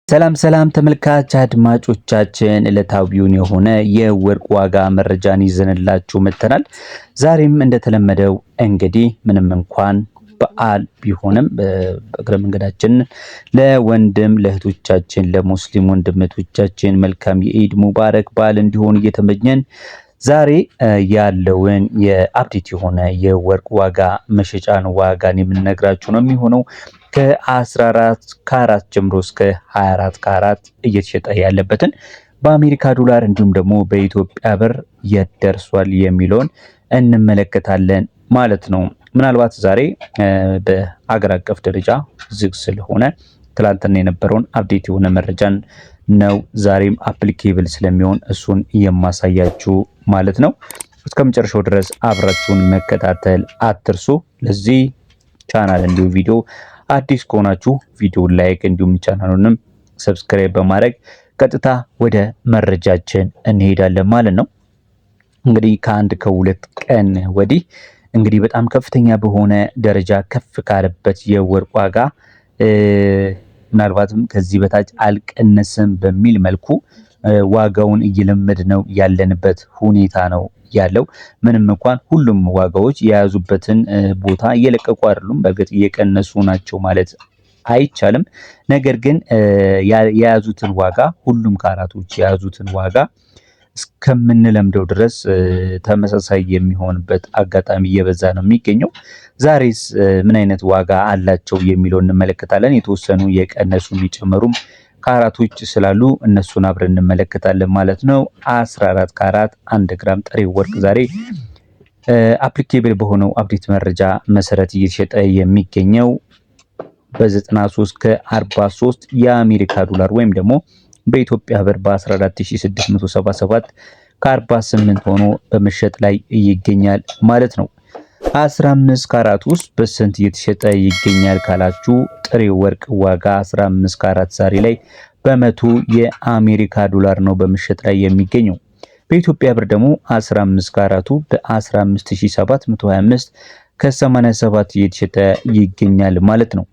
ሰላም ሰላም ተመልካች አድማጮቻችን ዕለታዊውን የሆነ የወርቅ ዋጋ መረጃን ይዘንላችሁ መጥተናል። ዛሬም እንደተለመደው እንግዲህ ምንም እንኳን በዓል ቢሆንም በእግረ መንገዳችን ለወንድም ለእህቶቻችን ለሙስሊም ወንድሞቻችን መልካም የኢድ ሙባረክ በዓል እንዲሆን እየተመኘን ዛሬ ያለውን የአፕዴት የሆነ የወርቅ ዋጋ መሸጫን ዋጋን የምንነግራችሁ ነው የሚሆነው። ከ14 ካራት ጀምሮ እስከ 24 ካራት እየተሸጠ ያለበትን በአሜሪካ ዶላር እንዲሁም ደግሞ በኢትዮጵያ ብር የደርሷል የሚለውን እንመለከታለን ማለት ነው። ምናልባት ዛሬ በአገር አቀፍ ደረጃ ዝግ ስለሆነ ትላንትና የነበረውን አፕዴት የሆነ መረጃን ነው ዛሬም አፕሊኬብል ስለሚሆን እሱን የማሳያችሁ ማለት ነው። እስከ መጨረሻው ድረስ አብራችሁን መከታተል አትርሱ። ለዚህ ቻናል እንዲሁ ቪዲዮ አዲስ ከሆናችሁ ቪዲዮ ላይክ እንዲሁም ቻናሉንም ሰብስክራይብ በማድረግ ቀጥታ ወደ መረጃችን እንሄዳለን ማለት ነው። እንግዲህ ከአንድ ከሁለት ቀን ወዲህ እንግዲህ በጣም ከፍተኛ በሆነ ደረጃ ከፍ ካለበት የወርቅ ዋጋ ምናልባትም ከዚህ በታች አልቀነስም በሚል መልኩ ዋጋውን እየለመድ ነው ያለንበት ሁኔታ ነው ያለው። ምንም እንኳን ሁሉም ዋጋዎች የያዙበትን ቦታ እየለቀቁ አይደሉም፣ በእርግጥ እየቀነሱ ናቸው ማለት አይቻልም። ነገር ግን የያዙትን ዋጋ ሁሉም ካራቶች የያዙትን ዋጋ እስከምንለምደው ድረስ ተመሳሳይ የሚሆንበት አጋጣሚ እየበዛ ነው የሚገኘው። ዛሬስ ምን አይነት ዋጋ አላቸው የሚለው እንመለከታለን። የተወሰኑ የቀነሱ የሚጨመሩም ካራቶች ስላሉ እነሱን አብረን እንመለከታለን ማለት ነው። 14 ካራት 1 ግራም ጥሬ ወርቅ ዛሬ አፕሊኬብል በሆነው አፕዴት መረጃ መሰረት እየተሸጠ የሚገኘው በ93 ከ43 የአሜሪካ ዶላር ወይም ደግሞ በኢትዮጵያ ብር በ14677 ከ48 ሆኖ በመሸጥ ላይ ይገኛል ማለት ነው። 15 ካራት ውስጥ በስንት እየተሸጠ ይገኛል ካላችሁ ጥሬ ወርቅ ዋጋ 15 ካራት ዛሬ ላይ በ100 የአሜሪካ ዶላር ነው በመሸጥ ላይ የሚገኘው። በኢትዮጵያ ብር ደግሞ 15 ካራቱ በ15725 ከ87 እየተሸጠ ይገኛል ማለት ነው።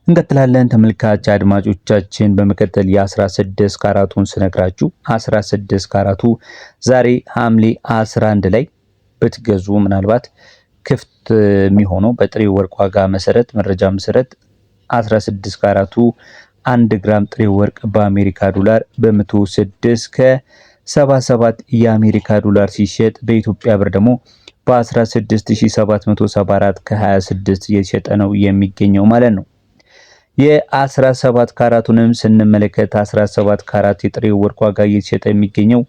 እንቀጥላለን ተመልካች አድማጮቻችን። በመከተል የ16 ካራቱን ስነግራችሁ 16 ካራቱ ዛሬ ሐምሌ 11 ላይ ብትገዙ ምናልባት ክፍት የሚሆነው በጥሬ ወርቅ ዋጋ መሰረት መረጃ መሰረት 16 ካራቱ 1 ግራም ጥሬ ወርቅ በአሜሪካ ዶላር በ106 ከ77 የአሜሪካ ዶላር ሲሸጥ በኢትዮጵያ ብር ደግሞ በ16774 ከ26 እየተሸጠ ነው የሚገኘው ማለት ነው። የ17 ካራቱንም ስንመለከት 17 ካራት የጥሬ ወርቅ ዋጋ እየተሸጠ የሚገኘው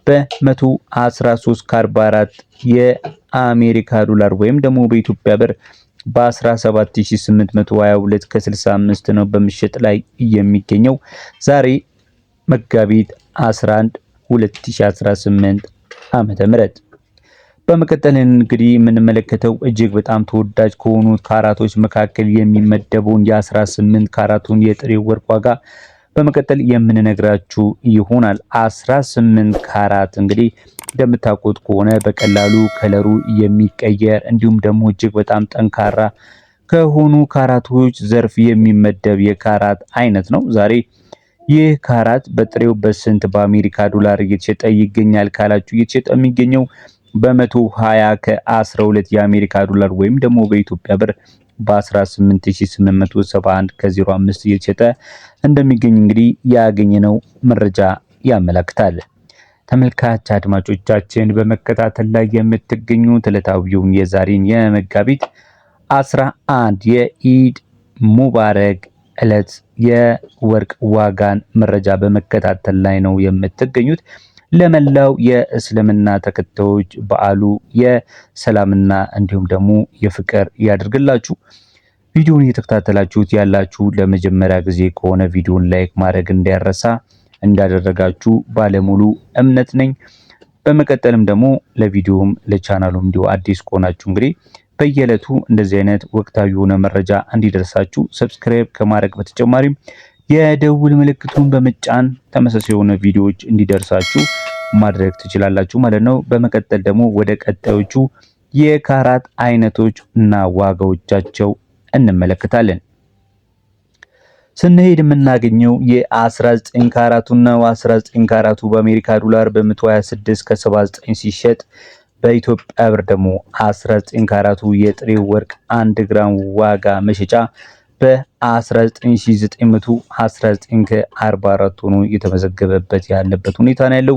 በ113 ከ44 የአሜሪካ ዶላር ወይም ደግሞ በኢትዮጵያ ብር በ17822 ከ65 ነው በመሸጥ ላይ የሚገኘው ዛሬ መጋቢት 11 2018 ዓመተ ምህረት። በመቀጠል እንግዲህ የምንመለከተው እጅግ በጣም ተወዳጅ ከሆኑት ካራቶች መካከል የሚመደበውን የ18 ካራቱን የጥሬ ወርቅ ዋጋ በመቀጠል የምንነግራችሁ ይሆናል። 18 ካራት እንግዲህ እንደምታውቁት ከሆነ በቀላሉ ከለሩ የሚቀየር እንዲሁም ደግሞ እጅግ በጣም ጠንካራ ከሆኑ ካራቶች ዘርፍ የሚመደብ የካራት አይነት ነው። ዛሬ ይህ ካራት በጥሬው በስንት በአሜሪካ ዶላር እየተሸጠ ይገኛል ካላችሁ እየተሸጠ የሚገኘው በ120 ከ12 የአሜሪካ ዶላር ወይም ደግሞ በኢትዮጵያ ብር በ18871 ከ05 እየተሸጠ እንደሚገኝ እንግዲህ ያገኘነው መረጃ ያመለክታል። ተመልካች አድማጮቻችን በመከታተል ላይ የምትገኙት ዕለታዊውን የዛሬን የመጋቢት 11 የኢድ ሙባረክ ዕለት የወርቅ ዋጋን መረጃ በመከታተል ላይ ነው የምትገኙት። ለመላው የእስልምና ተከታዮች በዓሉ የሰላምና እንዲሁም ደግሞ የፍቅር ያድርግላችሁ። ቪዲዮውን እየተከታተላችሁት ያላችሁ ለመጀመሪያ ጊዜ ከሆነ ቪዲዮውን ላይክ ማድረግ እንዳይረሳ፣ እንዳደረጋችሁ ባለሙሉ እምነት ነኝ። በመቀጠልም ደግሞ ለቪዲዮውም ለቻናሉም እንዲሁ አዲስ ከሆናችሁ እንግዲህ በየዕለቱ እንደዚህ አይነት ወቅታዊ የሆነ መረጃ እንዲደርሳችሁ ሰብስክራይብ ከማድረግ በተጨማሪም የደውል ምልክቱን በመጫን ተመሳሳይ የሆነ ቪዲዮዎች እንዲደርሳችሁ ማድረግ ትችላላችሁ ማለት ነው። በመቀጠል ደግሞ ወደ ቀጣዮቹ የካራት አይነቶች እና ዋጋዎቻቸው እንመለከታለን። ስንሄድ የምናገኘው የ19 ካራቱን ነው። 19 ካራቱ በአሜሪካ ዶላር በ126 ከ79 ሲሸጥ በኢትዮጵያ ብር ደግሞ 19 ካራቱ የጥሬ ወርቅ 1 ግራም ዋጋ መሸጫ በ19919 ከ44 ሆኖ እየተመዘገበበት ያለበት ሁኔታ ነው ያለው።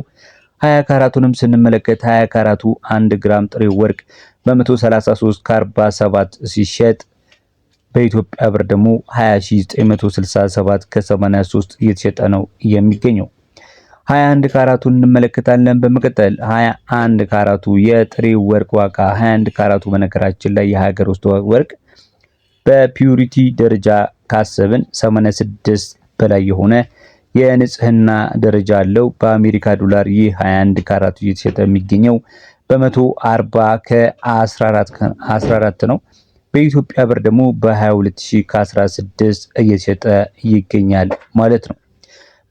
20 ካራቱንም ስንመለከት 20 ካራቱ 1 ግራም ጥሬ ወርቅ በ133 ከ47 ሲሸጥ በኢትዮጵያ ብር ደግሞ 20967 ከ83 እየተሸጠ ነው የሚገኘው። 21 ካራቱን እንመለከታለን። በመቀጠል 21 ካራቱ የጥሬ ወርቅ ዋጋ 21 ካራቱ በነገራችን ላይ የሀገር ውስጥ ወርቅ በፒዩሪቲ ደረጃ ካሰብን 86 በላይ የሆነ የንጽህና ደረጃ አለው። በአሜሪካ ዶላር ይህ 21 ካራቱ እየተሸጠ የሚገኘው በ140 ከ14 ነው። በኢትዮጵያ ብር ደግሞ በ22000 ከ16 እየተሸጠ ይገኛል ማለት ነው።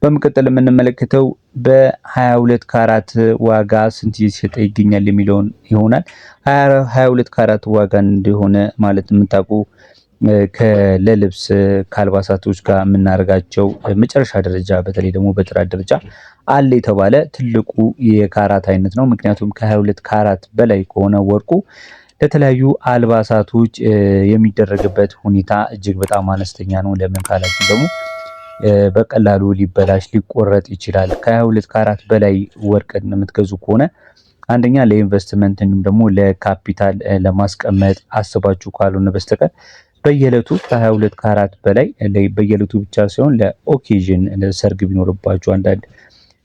በመቀጠል የምንመለከተው በ22 ካራት ዋጋ ስንት እየተሸጠ ይገኛል የሚለውን ይሆናል። 22 ካራት ዋጋ እንደሆነ ማለት የምታውቁ ከለልብስ ከአልባሳቶች ጋር የምናደርጋቸው መጨረሻ ደረጃ በተለይ ደግሞ በጥራት ደረጃ አለ የተባለ ትልቁ የካራት አይነት ነው። ምክንያቱም ከ22 ካራት በላይ ከሆነ ወርቁ ለተለያዩ አልባሳቶች የሚደረግበት ሁኔታ እጅግ በጣም አነስተኛ ነው። ለምን ካላችሁ ደግሞ በቀላሉ ሊበላሽ ሊቆረጥ ይችላል። ከ22 ካራት በላይ ወርቅን የምትገዙ ከሆነ አንደኛ ለኢንቨስትመንት እንዲሁም ደግሞ ለካፒታል ለማስቀመጥ አስባችሁ ካልሆነ በስተቀር በየዕለቱ ከ22 ካራት በላይ በየዕለቱ ብቻ ሳይሆን ለኦኬዥን ለሰርግ ቢኖርባችሁ አንዳንድ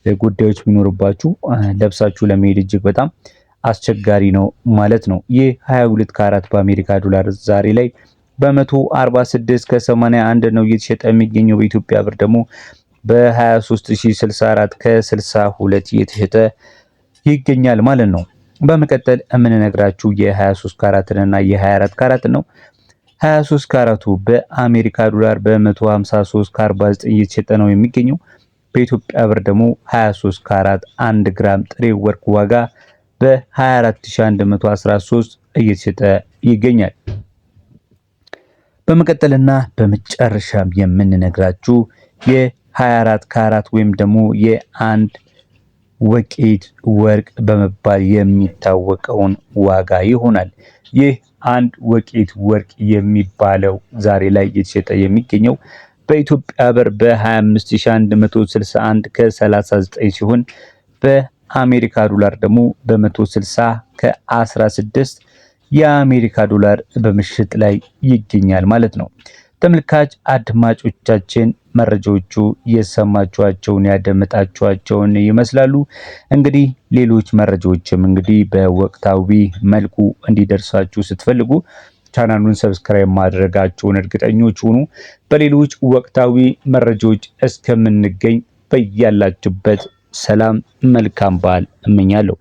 ጉዳዮች ቢኖርባችሁ ለብሳችሁ ለመሄድ እጅግ በጣም አስቸጋሪ ነው ማለት ነው። ይህ 22 ካራት በአሜሪካ ዶላር ዛሬ ላይ በ146 ከ81 ነው እየተሸጠ የሚገኘው። በኢትዮጵያ ብር ደግሞ በ23064 ከ62 እየተሸጠ ይገኛል ማለት ነው። በመቀጠል የምንነግራችሁ የ23 ካራትን እና የ24 ካራት ነው። 23 ካራቱ በአሜሪካ ዶላር በ153 ከ49 እየተሸጠ ነው የሚገኘው። በኢትዮጵያ ብር ደግሞ 23 ካራት 1 ግራም ጥሬ ወርቅ ዋጋ በ24113 እየተሸጠ ይገኛል። በመቀጠልና በመጨረሻም የምንነግራችሁ የ24 ካራት ወይም ደግሞ የአንድ ወቄት ወርቅ በመባል የሚታወቀውን ዋጋ ይሆናል። ይህ አንድ ወቄት ወርቅ የሚባለው ዛሬ ላይ እየተሸጠ የሚገኘው በኢትዮጵያ ብር በ25161 ከ39 ሲሆን በአሜሪካ ዶላር ደግሞ በ160 ከ16 የአሜሪካ ዶላር በምሽጥ ላይ ይገኛል ማለት ነው። ተመልካች አድማጮቻችን መረጃዎቹ የሰማችኋቸውን ያደመጣችኋቸውን ይመስላሉ። እንግዲህ ሌሎች መረጃዎችም እንግዲህ በወቅታዊ መልኩ እንዲደርሳችሁ ስትፈልጉ ቻናሉን ሰብስክራይብ ማድረጋችሁን እርግጠኞች ሁኑ። በሌሎች ወቅታዊ መረጃዎች እስከምንገኝ በያላችሁበት ሰላም መልካም በዓል እመኛለሁ።